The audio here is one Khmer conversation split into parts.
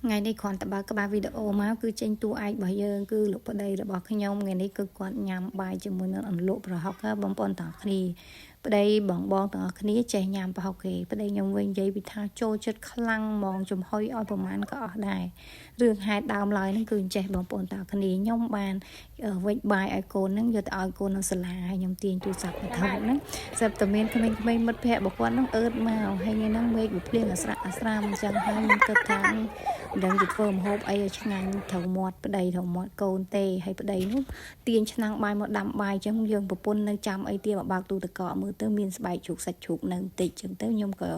ngàyនេះគ្រាន់តែបើកក្បាលវីដេអូមកគឺចេញតួឯករបស់យើងគឺលោកប្តីរបស់ខ្ញុំថ្ងៃនេះគឺគាត់ញ៉ាំបាយជាមួយនឹងអន្លក់ប្រហុកបងប្អូនទាំងគ្នាប្តីបងទាំងអស់គ្នាចេះញ៉ាំប្រហុកគេប្តីខ្ញុំវិញនិយាយពីថាចូលចិត្តខ្លាំងហ្មងចំហុយឲ្យប្រមាណក៏អស់ដែររឿងហេតុដើមឡើយហ្នឹងគឺចេះបងប្អូនទាំងគ្នាខ្ញុំបានវិចបាយឲ្យកូនហ្នឹងយកទៅឲ្យកូននៅសាលាហើយខ្ញុំទាញទូរស័ព្ទទៅថតហ្នឹងស្រាប់តែមានក្មេងៗមិត្តភ័ក្តិរបស់គាត់ហ្នឹងអឺតមកហើយថ្ងៃហ្នឹងមេឃវាភ្លៀងអាស្រាមអញ្ចឹងហើយខ្ញុំគិតថាមិនដឹងទៅធ្វើម្ហូបអីឲ្យឆ្ងាញ់ត្រូវមាត់ប្តីត្រូវមាត់កូនទេហើយប្តីនោះទាញឆ្នាំងបាយមកដាំបាយអញ្ចឹងយើងប្រពន្ធនៅចាំអីទៀតមកបើកទូទឹកកកមើលទៅមានស្បែកជ្រូកសាច់ជ្រូកនៅបន្តិចអញ្ចឹងទៅខ្ញុំក៏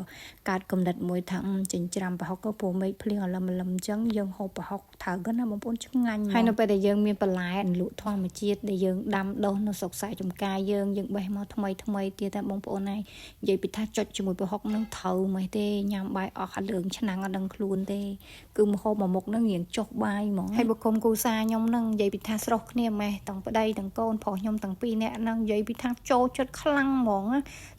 កើតគំនិតមួយថាចិញ្ច្រាំប្រហុកក៏ព្រោះមេឃភ្លៀងអលឹមអញ្ចឹងយើងហូបប្រហុកត្រូវក៏ណាបងប្អូនឆ្ងាញ់ហើយនៅពេលដែលយើងមានបន្លែអន្លក់ធម្មជាតិដែលយើងដាំដុះនៅស្រុកស្រែចម្ការយើងបេះមកថ្មីទៀតតែបងប្អូនហើយនិយាយពីថាចុចជាមួយប្រហុកនឹងត្រូវមិនទេញ៉ាំបាយអស់អាលឿងឆ្នាំងអត់ដឹងខ្លួនទេគឺម្ហូបមួយមុខនឹងរៀងចុះបាយហ្មងហើយបុគ្គលគូសាខ្ញុំនឹងនិយាយពីថាស្រស់គ្នាម៉េះទាំងប្តីទាំងកូនប្រុសខ្ញុំទាំងពីរនាក់នឹងនិយាយពីថាចូលចិត្តខ្លាំងហ្មង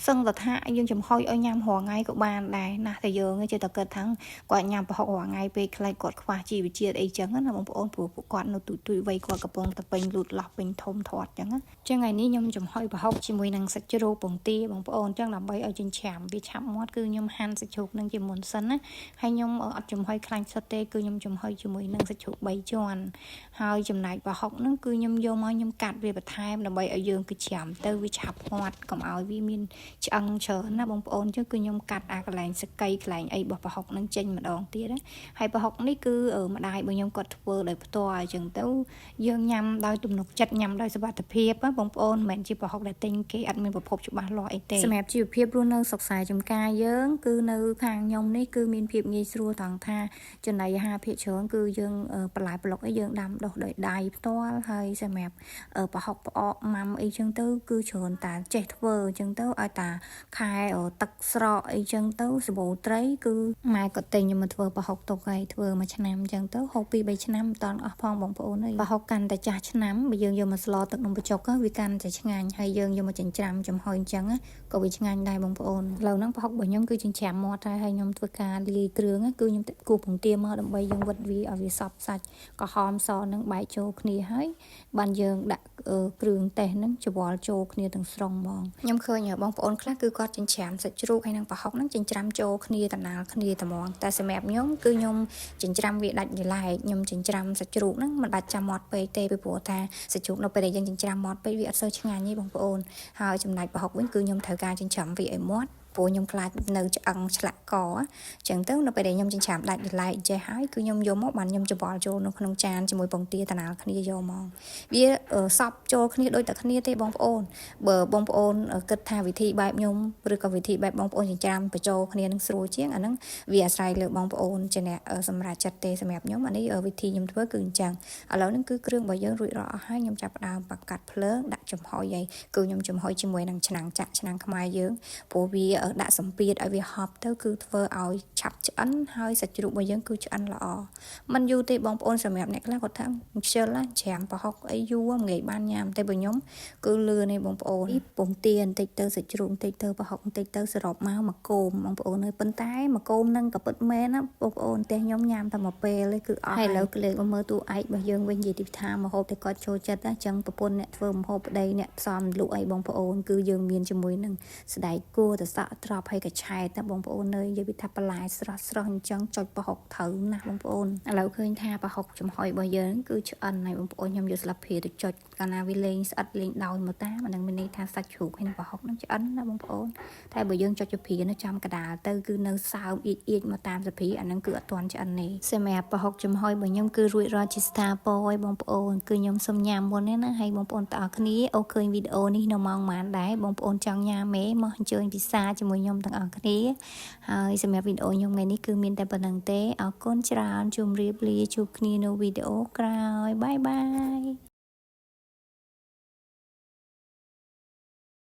សឹងតែថាយើងចំហុយឲ្យញ៉ាំរាល់ថ្ងៃក៏បានដែរណាស់តែយើងចេះតែគិតថាគាត់ញ៉ាំប្រហុករាល់ថ្ងៃពេលខ្លះគាត់ខ្វះជីវជាតិអីចឹងណាបងប្អូនព្រោះពួកគាត់នៅទូចវ័យគាត់កំពុងតែពេញលូតលាស់ពេញធំធាត់ចឹងថ្ងៃនេះខ្ញុំចំហុយប្រហុកជាមួយនឹងសាច់ជ្រូកពងទាបងប្អូនចឹងដើម្បីឲ្យចិញ្ច្រាំវាឆាប់មាត់គឺខ្ញុំហាន់សាច់ជ្រូកនឹងជាមុនសិនណាហើយខ្ញុំអត់ចំហុយខ្លាញ់សុទ្ធទេគឺខ្ញុំចំហុយជាមួយនឹងសាច់ជ្រូក3ជាន់ហើយចំណែកប្រហុកហ្នឹងគឺខ្ញុំយកមកខ្ញុំកាត់វាបន្ថែមដើម្បីឲ្យយើងគឺច្រាំទៅវាឆាប់មាត់កុំឲ្យវាមានឆ្អឹងច្រើនណាបងប្អូនចឹងគឺខ្ញុំកាត់អាកន្លែងសកៃកន្លែងអីរបស់ប្រហុកហ្នឹងចេញម្ដងទៀតណាហើយប្រហុកនេះគឺម្ដាយរបស់ខ្ញុំគាត់ធ្វើដោយផ្ទាល់អញ្ចឹងទៅយើងញ៉ាំដោយទំនុកចិត្តញ៉ាំដោយសុវត្ថិភាពបងប្អូនមិនមែនជាប្រហុកដែលទិញគេអត់មានប្រភពច្បាស់លាស់អីទេសម្រាប់ជីវភាពរស់នៅស្រុកស្រែចម្ការយើងគឺនៅខាងខ្ញុំនេះគឺមានភាពងាយស្រួលត្រង់ថាចំណីអាហារភាគច្រើនគឺយើងបន្លែប្លុកអីយើងដាំដុះដោយដៃផ្ទាល់ហើយសម្រាប់ប្រហុកផ្អកម៉ាំអីចឹងទៅគឺច្រើនតាចេះធ្វើអញ្ចឹងទៅឲ្យតាខែទឹកស្រកអីចឹងទៅសាប៊ូត្រីគឺម៉ែក៏ទិញយកមកធ្វើប្រហុកទុកហើយធ្វើមួយឆ្នាំអញ្ចឹងទៅហូប2-3ឆ្នាំមិនតាន់អស់ផងបងប្អូនអើយប្រហុកកាន់តែចាស់ឆ្នាំបើយើងយកមកស្លទឹកនំបញ្ចុកវាកាន់តែឆ្ងាញ់ហើយយើងយកមកចិញ្ច្រាំចំហុយអញ្ចឹងក៏វាឆ្ងាញ់ដែរបងប្អូនឥឡូវហ្នឹងប្រហុករបស់ខ្ញុំគឺចិញ្ច្រាំមាត់ហើយខ្ញុំធ្វើការលាយគ្រឿងគឺខ្ញុំគូសពងទាមកដើម្បីយើងវិតវាឲ្យវាសព្វសាច់ក្រហមសនឹងបែកចូលគ្នាហើយបានយើងដាក់គ្រឿងទេសហ្នឹងច្របល់ចូលគ្នាទាំងស្រុងហ្មងខ្ញុំឃើញបងប្អូនខ្លះគឺគាត់ចិញ្ច្រាំសាច់ជ្រូកហើយនឹងប្រហុកហ្នឹងចិញ្ច្រាំចូលគ្នាដណាលគ្នាតែហ្មងតែសម្រាប់ខ្ញុំគឺខ្ញុំចិញ្ច្រាំវាដាច់ឡែកខ្ញុំចិញ្ច្រាំសាច់ជ្រូកហ្នឹងមិនដាច់ចាំមាត់ពេកទេពីព្រោះថាសាច់ជ្រូកនៅពេលដែលយើងចិញ្ច្រាំមាត់ពេកវាអត់សូវឆ្ងាញ់ទេបងប្អូនហើយចំណែកប្រហុកវិញគឺខ្ញុំត្រូវការចិញ្ច្រាំវាឲ្យមាត់ព្រោះខ្ញុំខ្លាចនៅឆ្អឹងឆ្លាក់កអញ្ចឹងទៅនៅពេលដែលខ្ញុំចិញ្ច្រាំដាច់ឡែកចេះហើយគឺខ្ញុំយកមកបានខ្ញុំច្របល់ចូលនៅក្នុងចានជាមួយពងទាតណាល់គ្នាយកមកវាសពចូលគ្នាដូចតែគ្នាទេបងប្អូនបើបងប្អូនគិតថាវិធីបែបខ្ញុំឬក៏វិធីបែបបងប្អូនចិញ្ច្រាំបញ្ចូលគ្នានឹងស្រួលជាងអាហ្នឹងវាអាស្រ័យលើបងប្អូនជាអ្នកសម្រាប់ចិត្តទេសម្រាប់ខ្ញុំអានេះវិធីខ្ញុំធ្វើគឺអញ្ចឹងឥឡូវហ្នឹងគឺគ្រឿងរបស់យើងរួចរាល់អស់ហើយខ្ញុំចាប់ផ្ដើមបកាត់ភ្លើងដាក់ចំហុយហើយគឺខ្ញុំចំហុយជាមួយនឹងឆ្នាំងចាក់ឆ្នាំងខ្មែរយើងព្រោះវាដាក់សម្ពាធឲ្យវាហប់ទៅគឺធ្វើឲ្យឆាប់ឆ្អិនហើយសាច់ជ្រូករបស់យើងគឺឆ្អិនល្អមិនយូរទេបងប្អូនសម្រាប់អ្នកខ្លះគាត់ថាខ្ជិលណាច្រាំប្រហុកអីយូរមិនងាយបានញ៉ាំតែបើខ្ញុំគឺលឿនទេបងប្អូនពងទាបន្តិចទៅសាច់ជ្រូកបន្តិចទៅប្រហុកបន្តិចទៅសរុបមកគោមបងប្អូនអើយប៉ុន្តែមកគោមនឹងក៏ពិតមែនណាបងប្អូនតែខ្ញុំញ៉ាំតែមួយពេលទេគឺអស់ហើយឥឡូវក្លេកមកមើលតួឯករបស់យើងវិញនិយាយទីថាម្ហូបតែគាត់ចូលចិត្តអញ្ចឹងប្រពន្ធអ្នកធ្វើម្ហូបប្តីអ្នកផ្សំលក់អីបងប្អូនគឺយើងមានជាមួយនឹងស្ដែកគោតសក់ត្រប់ហើយកញ្ឆែតតែបងប្អូននៅនិយាយពីថាបន្លែស្រស់អញ្ចឹងចុចប្រហុកត្រូវណាស់បងប្អូនឥឡូវឃើញថាប្រហុកចំហុយរបស់យើងគឺឆ្អិនហើយបងប្អូនខ្ញុំយកស្លាបព្រាទៅចុចកាលណាវាលេងស្អិតលេងដោយមកតាមអានឹងមានន័យថាសាច់ជ្រូកហើយនឹងប្រហុកនឹងឆ្អិនណាបងប្អូនតែបើយើងចុចជព្រានៅចំកដាលទៅគឺនៅសើមអៀចមកតាមសព្រាអានឹងគឺអត់ទាន់ឆ្អិនទេសម្រាប់ប្រហុកចំហុយរបស់ខ្ញុំគឺរួចរាល់ជាស្ថាពរហើយបងប្អូនគឺខ្ញុំសុំញ៉ាំមុនណាហើយបងប្អូនទាំងអស់គ្នាអូឃើញវីដេអូនេះនៅម៉ោងប៉ុន្មានដែរបងប្អូនចង់ញ៉ាំទេមកអញ្ជើញពិសាជាមួយខ្ញុំទាំងអស់គ្នាហើយសម្រាប់វីដេអូខ្ញុំថ្ងៃនេះគឺមានតែប៉ុណ្្នឹងទេអរគុណច្រើនជម្រាបលាជួបគ្នានៅវីដេអូក្រោយបាយបាយ